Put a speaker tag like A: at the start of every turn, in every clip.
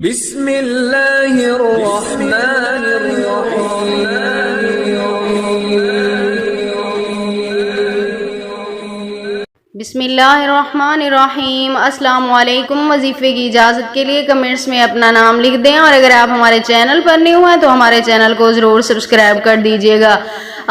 A: بسم اللہ الرحمن الرحیم۔
B: بسم اللہ الرحمن الرحیم۔ السلام علیکم۔ وظیفے کی اجازت کے لیے کمنٹس میں اپنا نام لکھ دیں، اور اگر آپ ہمارے چینل پر نیو ہیں تو ہمارے چینل کو ضرور سبسکرائب کر دیجیے گا۔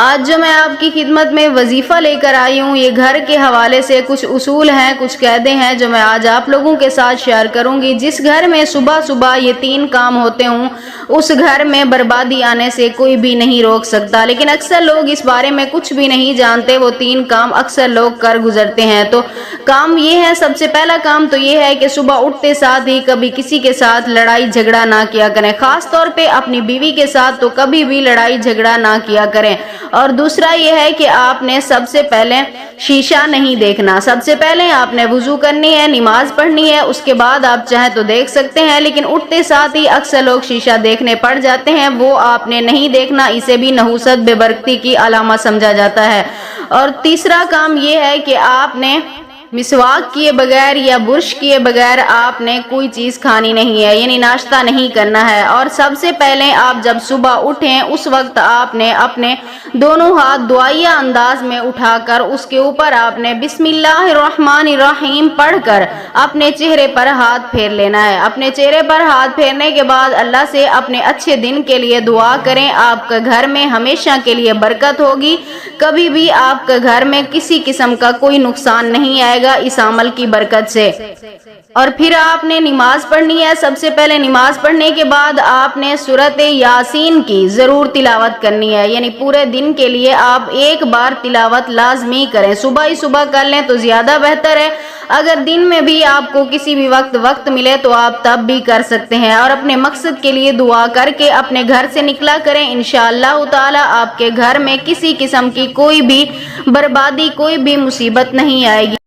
B: آج جو میں آپ کی خدمت میں وظیفہ لے کر آئی ہوں، یہ گھر کے حوالے سے کچھ اصول ہیں، کچھ قاعدے ہیں جو میں آج آپ لوگوں کے ساتھ شیئر کروں گی۔ جس گھر میں صبح صبح یہ 3 کام ہوتے ہوں، اس گھر میں بربادی آنے سے کوئی بھی نہیں روک سکتا، لیکن اکثر لوگ اس بارے میں کچھ بھی نہیں جانتے۔ وہ 3 کام اکثر لوگ کر گزرتے ہیں۔ تو کام یہ ہے، سب سے پہلا کام تو یہ ہے کہ صبح اٹھتے ساتھ ہی کبھی کسی کے ساتھ لڑائی جھگڑا نہ کیا کریں، خاص طور پہ اپنی بیوی کے ساتھ تو کبھی بھی لڑائی جھگڑا نہ کیا کریں۔ اور دوسرا یہ ہے کہ آپ نے سب سے پہلے شیشہ نہیں دیکھنا۔ سب سے پہلے آپ نے وضو کرنی ہے، نماز پڑھنی ہے، اس کے بعد آپ چاہیں تو دیکھ سکتے ہیں، لیکن اٹھتے ساتھ ہی اکثر لوگ شیشہ دیکھنے پڑ جاتے ہیں، وہ آپ نے نہیں دیکھنا۔ اسے بھی نحوست بے برکتی کی علامت سمجھا جاتا ہے۔ اور تیسرا کام یہ ہے کہ آپ نے مسواک کیے بغیر یا برش کیے بغیر آپ نے کوئی چیز کھانی نہیں ہے، یعنی ناشتہ نہیں کرنا ہے۔ اور سب سے پہلے آپ جب صبح اٹھیں اس وقت آپ نے اپنے دونوں ہاتھ دعائیہ انداز میں اٹھا کر اس کے اوپر آپ نے بسم اللہ الرحمن الرحیم پڑھ کر اپنے چہرے پر ہاتھ پھیر لینا ہے۔ اپنے چہرے پر ہاتھ پھیرنے کے بعد اللہ سے اپنے اچھے دن کے لیے دعا کریں۔ آپ کے گھر میں ہمیشہ کے لیے برکت ہوگی، کبھی بھی آپ کے گھر میں کسی قسم کا کوئی نقصان نہیں آئے گا اس عمل کی برکت سے۔ اور پھر آپ نے نماز پڑھنی ہے۔ سب سے پہلے نماز پڑھنے کے بعد آپ نے سورۃ یاسین کی ضرور تلاوت کرنی ہے، یعنی پورے دن کے لیے آپ ایک بار تلاوت لازمی کریں۔ صبح ہی صبح کر لیں تو زیادہ بہتر ہے، اگر دن میں بھی آپ کو کسی بھی وقت ملے تو آپ تب بھی کر سکتے ہیں۔ اور اپنے مقصد کے لیے دعا کر کے اپنے گھر سے نکلا کریں، انشاءاللہ تعالی آپ کے گھر میں کسی قسم کی کوئی بھی بربادی، کوئی بھی مصیبت نہیں آئے گی۔